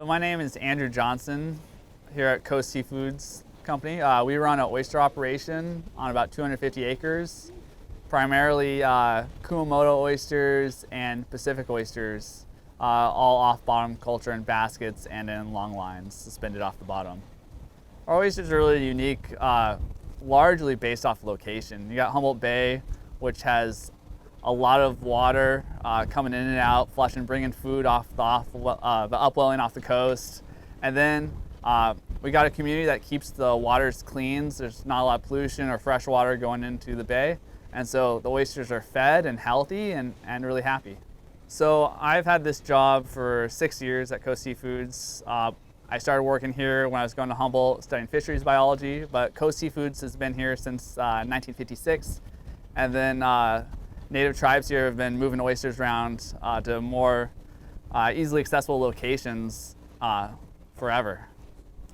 My name is Andrew Johnson here at Coast Seafoods Company. We run an oyster operation on about 250 acres, primarily Kumamoto oysters and Pacific oysters, all off bottom culture in baskets and in long lines suspended off the bottom. Our oysters are really unique, largely based off location. You got Humboldt Bay, which has a lot of water coming in and out, flushing, bringing food off the upwelling off the coast. And then we got a community that keeps the waters clean. So there's not a lot of pollution or fresh water going into the bay. And so the oysters are fed and healthy and really happy. So I've had this job for 6 years at Coast Seafoods. I started working here when I was going to Humboldt studying fisheries biology, but Coast Seafoods has been here since 1956. And then native tribes here have been moving oysters around to more easily accessible locations forever.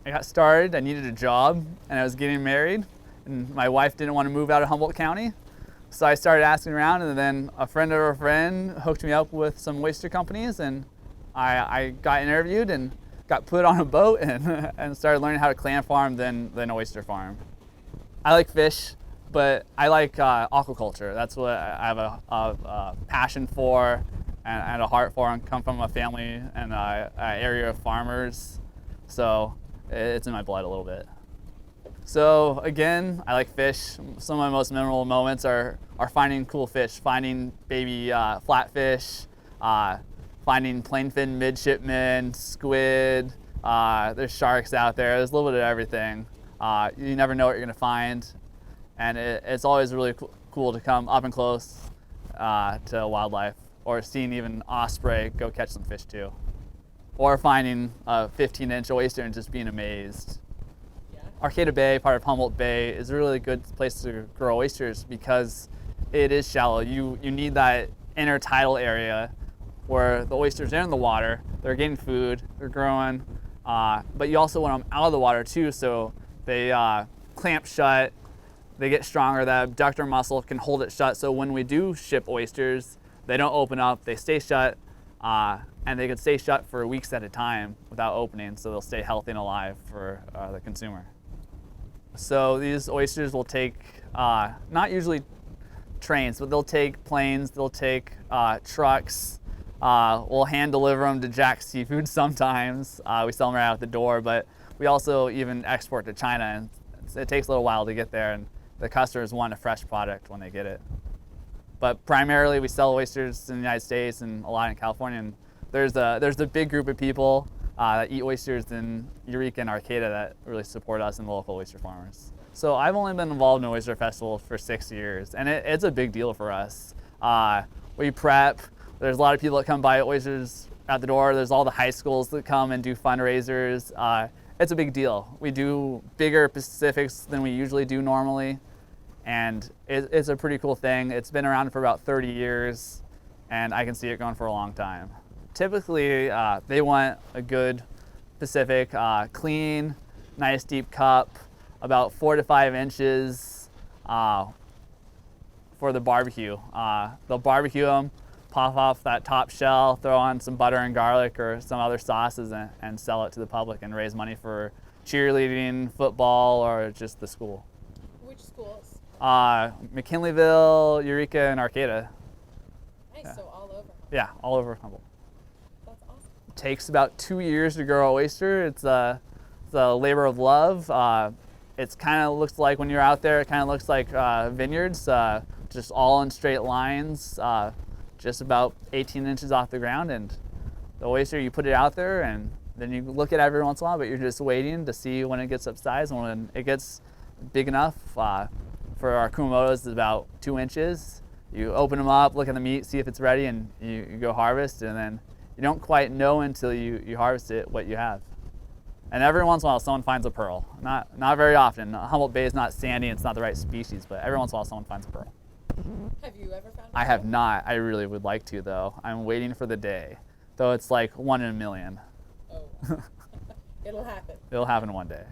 I got started, I needed a job, and I was getting married, and my wife didn't want to move out of Humboldt County. So I started asking around, and then a friend of a friend hooked me up with some oyster companies, and I got interviewed and got put on a boat and started learning how to clam farm, then oyster farm. I like fish, but I like aquaculture. That's what I have a passion for and a heart for. I come from a family and an area of farmers, so it's in my blood a little bit. So again, I like fish. Some of my most memorable moments are finding cool fish, finding baby flatfish, finding plainfin midshipmen, squid. There's sharks out there. There's a little bit of everything. You never know what you're gonna find. And it's always really cool to come up and close to wildlife, or seeing even osprey go catch some fish too. Or finding a 15-inch oyster and just being amazed. Yeah. Arcata Bay, part of Humboldt Bay, is a really good place to grow oysters because it is shallow. You need that intertidal area where the oysters are in the water, they're getting food, they're growing, but you also want them out of the water too, so they clamp shut. They get stronger, that abductor muscle can hold it shut, so when we do ship oysters, they don't open up, they stay shut, and they can stay shut for weeks at a time without opening, so they'll stay healthy and alive for the consumer. So these oysters will take, not usually trains, but they'll take planes, they'll take trucks, we'll hand deliver them to Jack's Seafood sometimes. We sell them right out the door, but we also even export to China, and it takes a little while to get there, and the customers want a fresh product when they get it. But primarily we sell oysters in the United States and a lot in California, and there's a big group of people that eat oysters in Eureka and Arcata that really support us and the local oyster farmers. So I've only been involved in the Oyster Festival for 6 years, and it's a big deal for us. We prep, there's a lot of people that come buy oysters at the door, there's all the high schools that come and do fundraisers. It's a big deal. We do bigger Pacifics than we usually do normally, and it's a pretty cool thing. It's been around for about 30 years, and I can see it going for a long time. Typically, they want a good Pacific, clean, nice deep cup, about 4 to 5 inches for the barbecue. They'll barbecue them, pop off that top shell, throw on some butter and garlic or some other sauces, and sell it to the public and raise money for cheerleading, football, or just the school. Which schools? McKinleyville, Eureka, and Arcata. Nice, Yeah. so all over. Yeah, all over Humboldt. That's awesome. It takes about 2 years to grow an oyster. It's a labor of love. It kind of looks like, when you're out there, it kind of looks like vineyards, just all in straight lines. Just about 18 inches off the ground, and the oyster, you put it out there and then you look at it every once in a while, but you're just waiting to see when it gets upsized. And when it gets big enough, for our Kumamotos, it's about 2 inches. You open them up, look at the meat, see if it's ready, and you go harvest, and then you don't quite know until you harvest it what you have. And every once in a while someone finds a pearl. Not very often. Humboldt Bay is not sandy, it's not the right species, but every once in a while someone finds a pearl. Have you ever found? I have not. I really would like to, though. I'm waiting for the day, though it's like 1 in a million. Oh, it'll happen. It'll happen one day.